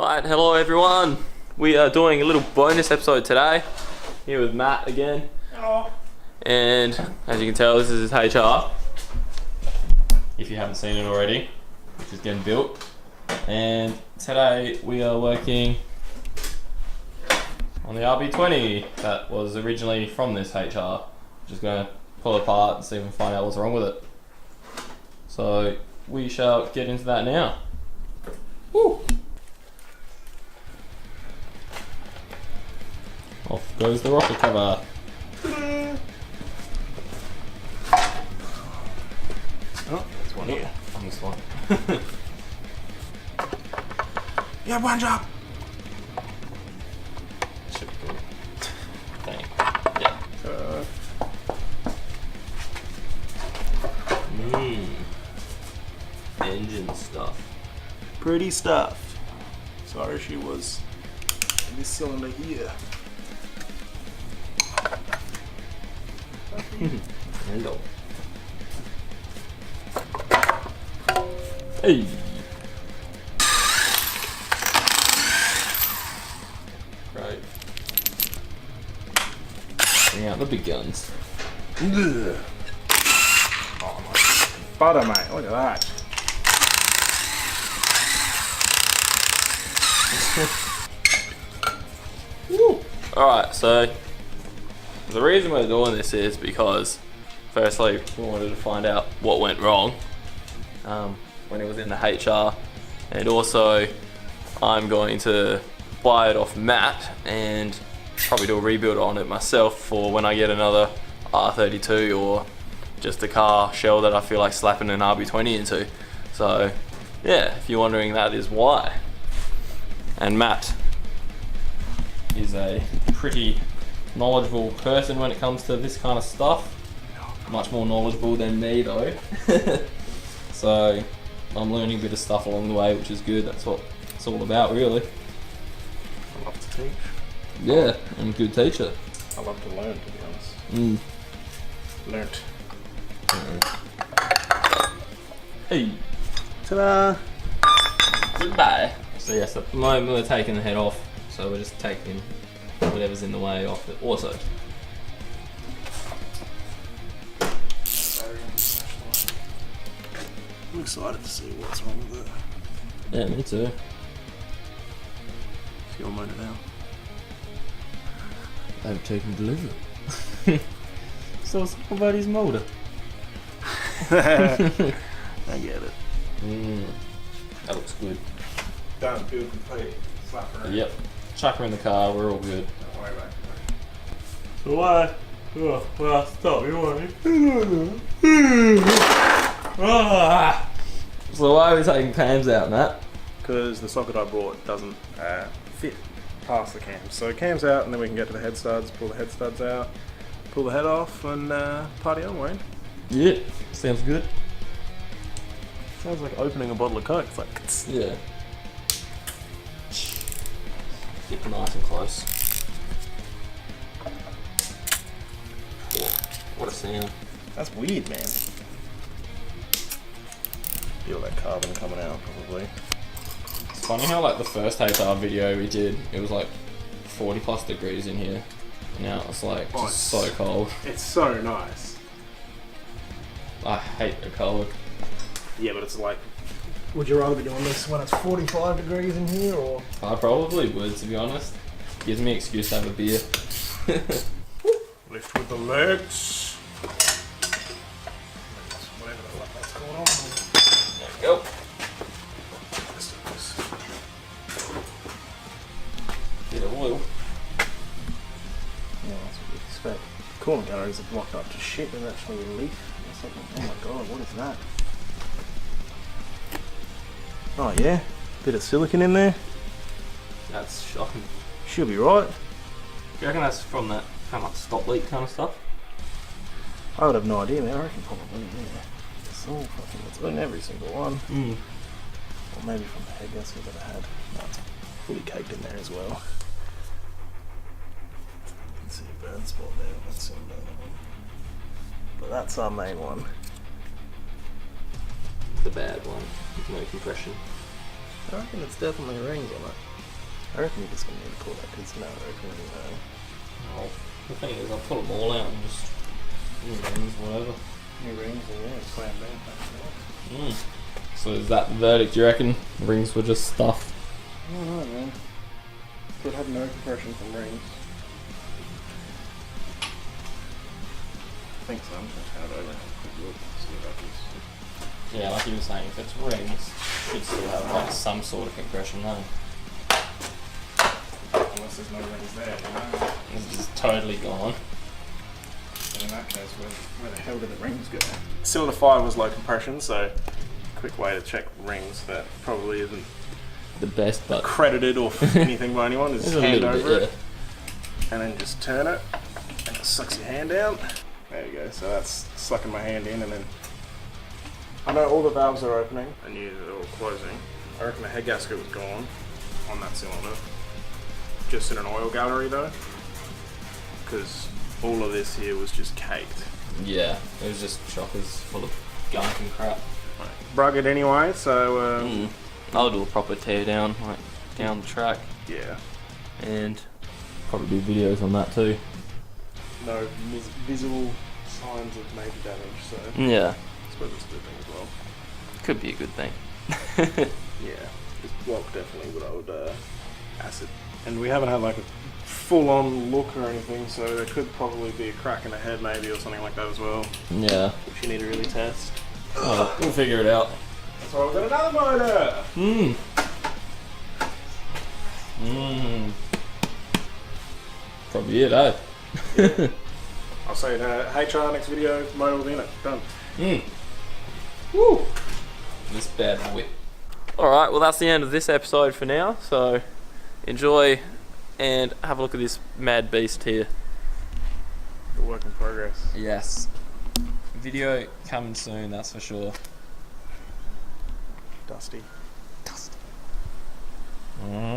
Alright, hello everyone. We are doing a little bonus episode today. Here with Matt again. Hello. And as you can tell, this is his HR. If you haven't seen it already, which is getting built. And today we are working on the RB20 that was originally from this HR. Just gonna pull it apart and see if we can find out what's wrong with it. So we shall get into that now. Woo! Off goes the rocket cover. Oh, there's one here. On this one. Yeah, one drop. Should be good. Dang. Yeah. Engine stuff. Pretty stuff. So our issue was in this cylinder here. Handle. Hey. Right. Bring out the big guns. Ugh. Oh my butter, mate. Look at that. Woo. Alright, so the reason we're doing this is because firstly we wanted to find out what went wrong when it was in the HR, and also I'm going to buy it off Matt and probably do a rebuild on it myself for when I get another R32 or just a car shell that I feel like slapping an RB20 into. So yeah, if you're wondering, that is why. And Matt is a pretty knowledgeable person when it comes to this kind of stuff. Much more knowledgeable than me though. So I'm learning a bit of stuff along the way, which is good. That's what it's all about, really. I love to teach. Yeah, and good teacher. I love to learn, to be honest. Learnt. Hey. Ta-da! Goodbye. So yes, at the moment we're taking the head off, so we're just taking whatever's in the way off it also. I'm excited to see what's wrong with it. Yeah, me too. It's your motor now. They've taken delivery. So it's somebody's motor. I get it. That looks good. Done, build complete. Slap her. Yep. Chuck her in the car, we're all good. Don't worry about it. So why? Oh, well, stop, you want So why are we taking cams out, Matt? Because the socket I bought doesn't fit past the cams. So cams out, and then we can get to the head studs, pull the head studs out, pull the head off, and party on, Wayne. Yeah, sounds good. Sounds like opening a bottle of Coke. It's like, Yeah. Get nice and close. Oh, what a sound. that's weird, man. Feel that carbon coming out, probably. It's funny how like the first HR video we did, it was like 40 plus degrees in here. Now it's like just so cold. It's so nice. I hate the cold. Yeah, but it's like, would you rather be doing this when it's 45 degrees in here, or? I probably would, to be honest. Gives me an excuse to have a beer. Lift with the legs. Whatever the fuck that's called on. There we go. Let's do this. Bit of oil. Yeah, that's what you expect. Cooling galleries are blocked up to shit. There's actually a leak or something. Oh my god, what is that? Oh yeah, bit of silicone in there. That's shocking. Should be right. Do you reckon that's from that kind of like stop leak kind of stuff? I would have no idea, man. I reckon probably, yeah. It's all fucking, it's in every single one. Or maybe from the head gasket that I had. No, it's fully caked in there as well. You can see a burn spot there on that cylinder. But that's our main one. The bad one, with no compression. I reckon it's definitely rings on it. I reckon you're just going to need to pull that because now I reckon Well, the thing is, I'll pull them all out and just new rings, whatever. new rings and yeah, slam down. So is that the verdict? Do you reckon rings were just stuff? I don't know, man. Could have no compression from rings. I think so. I'm just going to turn it over and have a quick look and see about this. Yeah, like you were saying, if it's rings, it should still have like some sort of compression though. Unless there's no rings there, you know? It's just totally gone. And in that case, where the hell did the rings go? Cylinder 5 was low compression, so quick way to check rings that probably isn't The best, but credited or anything by anyone is it's a hand little over bit, it and then just turn it and it sucks your hand down. There you go, so that's sucking my hand in, and then I know all the valves are opening. I knew they were all closing. I reckon the head gasket was gone on that cylinder. Just in an oil gallery though, because all of this here was just caked. Yeah, it was just chockers full of gunk and crap. Right. Brug it anyway, so I'll do a proper tear down, like down the track, yeah. and probably do videos on that too. No visible signs of major damage, so Yeah, I suppose it's a good thing as well. could be a good thing. Yeah, this block definitely what I would acid. And we haven't had like a full-on look or anything, so there could probably be a crack in the head maybe or something like that as well, Yeah, which you need to really test. well, we'll figure it out. That's why we've got another motor! Probably it, eh? Yeah. I'll say HR next video, motor within it, done. Woo! This bad boy. Alright, well that's the end of this episode for now, so enjoy and have a look at this mad beast here. A work in progress. Yes. Video coming soon, that's for sure. Dusty. Mm.